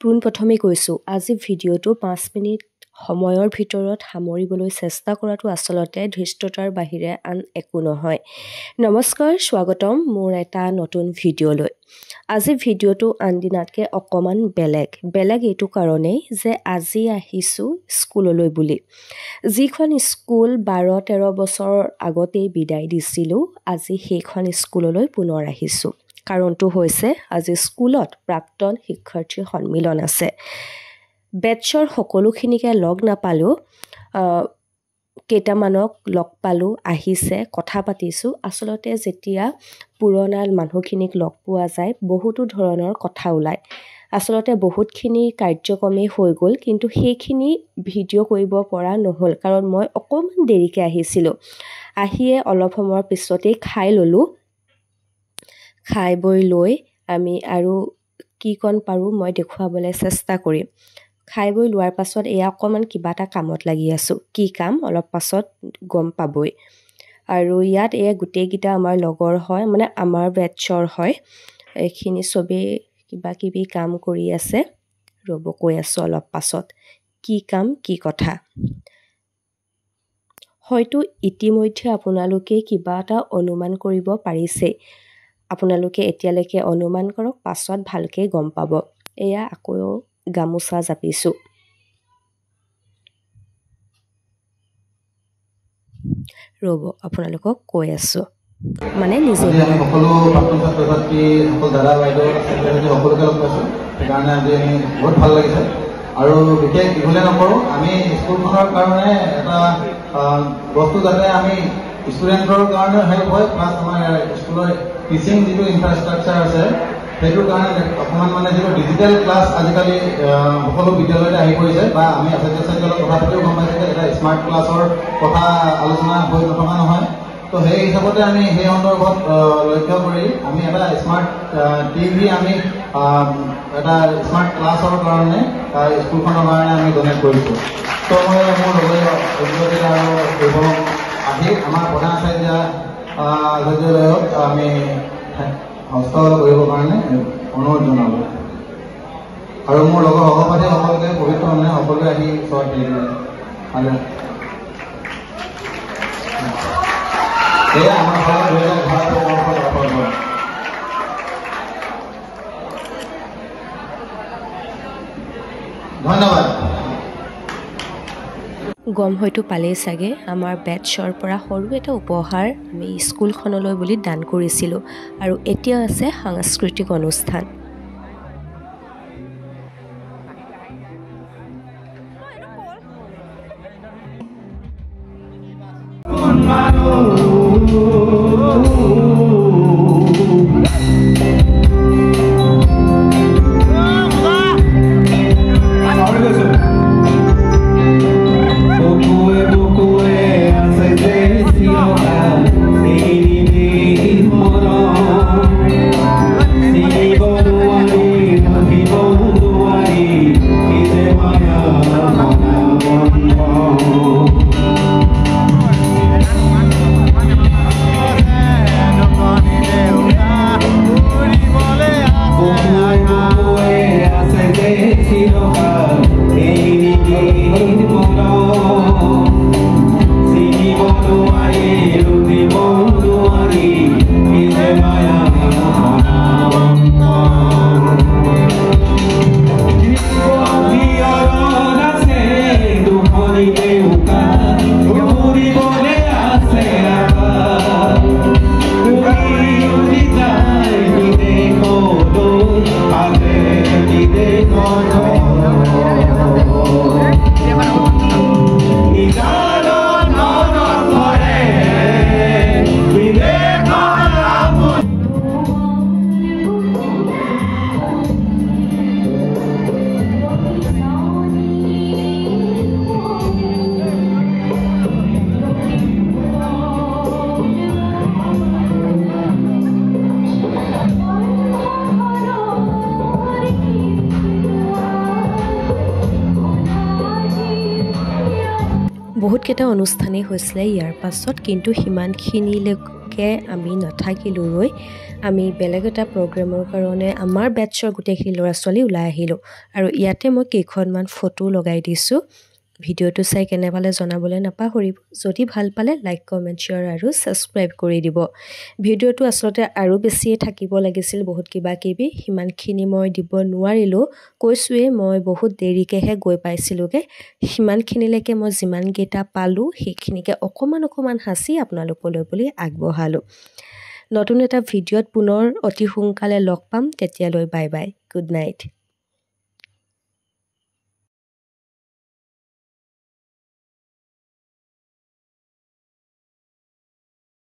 পোনপ্ৰথমে কৈছোঁ আজি ভিডিঅ'টো 5 মিনিট সময়ৰ ভিতৰত সামৰিবলৈ চেষ্টা কৰাটো আচলতে ধৃষ্টতাৰ বাহিৰে আন একো নহয়। নমস্কাৰ, স্বাগতম মোৰ এটা নতুন ভিডিঅ'লৈ। আজি ভিডিঅ'টো আন দিনাতকৈ অকণমান বেলেগ এইটো কাৰণেই যে আজি আহিছোঁ স্কুললৈ বুলি। যিখন স্কুল 12-13 বছৰ আগতেই বিদায় দিছিলোঁ, আজি সেইখন স্কুললৈ পুনৰ আহিছোঁ। কাৰণটো হৈছে আজি স্কুলত প্ৰাক্তন শিক্ষাৰ্থীৰ সন্মিলন আছে। বেটছৰ সকলোখিনিকে লগ নাপালোঁ, কেইটামানক লগ পালোঁ, আহিছে, কথা পাতিছোঁ। আচলতে যেতিয়া পুৰণা মানুহখিনিক লগ পোৱা যায় বহুতো ধৰণৰ কথা ওলায়। আচলতে বহুতখিনি কাৰ্যক্ৰমেই হৈ গ'ল, কিন্তু সেইখিনি ভিডিঅ' কৰিব পৰা নহ'ল কাৰণ মই অকণমান দেৰিকৈ আহিছিলোঁ। আহিয়ে অলপ সময়ৰ পিছতেই খাই ল'লোঁ। খাই বৈ লৈ আমি আৰু কি কণ পাৰোঁ মই দেখুৱাবলৈ চেষ্টা কৰিম। খাই বৈ লোৱাৰ পাছত এয়া অকণমান কিবা এটা কামত লাগি আছোঁ। কি কাম অলপ পাছত গম পাবই। আৰু ইয়াত এয়া গোটেইকেইটা আমাৰ লগৰ হয়, মানে আমাৰ বেটছৰ হয়। এইখিনি চবেই কিবা কিবি কাম কৰি আছে। ৰ'ব কৈ আছোঁ অলপ পাছত কি কাম কি কথা। হয়তো ইতিমধ্যে আপোনালোকে কিবা এটা অনুমান কৰিব পাৰিছে। আপোনালোকে এতিয়ালৈকে অনুমান কৰক, পাছত ভালকৈ গম পাব। এয়া আকৌ গামোচা জাপিছোঁ। ৰ'ব আপোনালোকক কৈ আছোঁ, মানে নিজে আমি সকলো প্ৰাক্তন ছাত্ৰ ছাত্ৰী, সকলো দাদা বাইদেউ সকলোকে লগ পাইছোঁ। সেইকাৰণে আজি আমি বহুত ভাল লাগিছে। আৰু বিশেষ দীঘলীয়া নকৰোঁ, আমি স্কুলখনৰ কাৰণে এটা বস্তু যাতে আমি ষ্টুডেণ্টৰ কাৰণে হেল্প হয়, প্লাছ আমাৰ স্কুলৰ টিচিং যিটো ইনফ্ৰাষ্ট্ৰাকচাৰ আছে সেইটোৰ কাৰণে অকণমান মানে যিটো ডিজিটেল ক্লাছ আজিকালি সকলো বিদ্যালয়তে আহি পৰিছে, বা আমি আচাৰ্য কথা পাতিও গম পাইছোঁ যে এটা স্মাৰ্ট ক্লাছৰ কথা আলোচনা হৈ নথকা নহয়। তো সেই হিচাপতে আমি সেই সন্দৰ্ভত লক্ষ্য কৰি আমি এটা স্মাৰ্ট টিভি আমি এটা স্মাৰ্ট ক্লাছৰ কাৰণে স্কুলখনৰ কাৰণে আমি ডনেট কৰিছোঁ। তো মই মোৰ লগৰীয়া অভিজ্ঞতা আৰু এইবোৰ আহি আমাৰ প্ৰধান আচাৰ্যক আমি হস্তগত কৰিবৰ কাৰণে অনুৰোধ জনালোঁ। আৰু মোৰ লগৰ সহপাঠী সকলোকে পবিত্ৰ মানে সকলোৱে আহি ওচৰত দিলে। আৰু এয়া আমাৰ ঘৰত 2018 ধন্যবাদ। গম হয়তো পালেই চাগে, আমাৰ বেটছৰ পৰা সৰু এটা উপহাৰ আমি স্কুলখনলৈ বুলি দান কৰিছিলোঁ। আৰু এতিয়া আছে সাংস্কৃতিক অনুষ্ঠান। বহুতকেইটা অনুষ্ঠানেই হৈছিলে ইয়াৰ পাছত, কিন্তু সিমানখিনিলৈকে তেনেকৈ আমি নাথাকিলোঁ ৰৈ আমি বেলেগ এটা প্ৰগ্ৰেমৰ কাৰণে আমাৰ বেটছৰ গোটেইখিনি ল'ৰা ছোৱালী ওলাই আহিলোঁ আৰু ইয়াতে মই কেইখনমান ফটো লগাই দিছোঁ ভিডিঅ'টো চাই কেনে পালে জনাবলৈ নাপাহৰিব যদি ভাল পালে লাইক কমেণ্ট শ্বেয়াৰ আৰু ছাবস্ক্ৰাইব কৰি দিব ভিডিঅ'টো আচলতে আৰু বেছিয়ে থাকিব লাগিছিল বহুত কিবা কিবি সিমানখিনি মই দিব নোৱাৰিলোঁ কৈছোঁৱে মই বহুত দেৰিকৈহে গৈ পাইছিলোঁগৈ সিমানখিনিলৈকে মই যিমানকেইটা পালোঁ সেইখিনিকে অকণমান সাঁচি আপোনালোকলৈ বুলি আগবঢ়ালোঁ নতুন এটা ভিডিঅ'ত পুনৰ অতি সোনকালে লগ পাম তেতিয়ালৈ বাই বাই গুড নাইট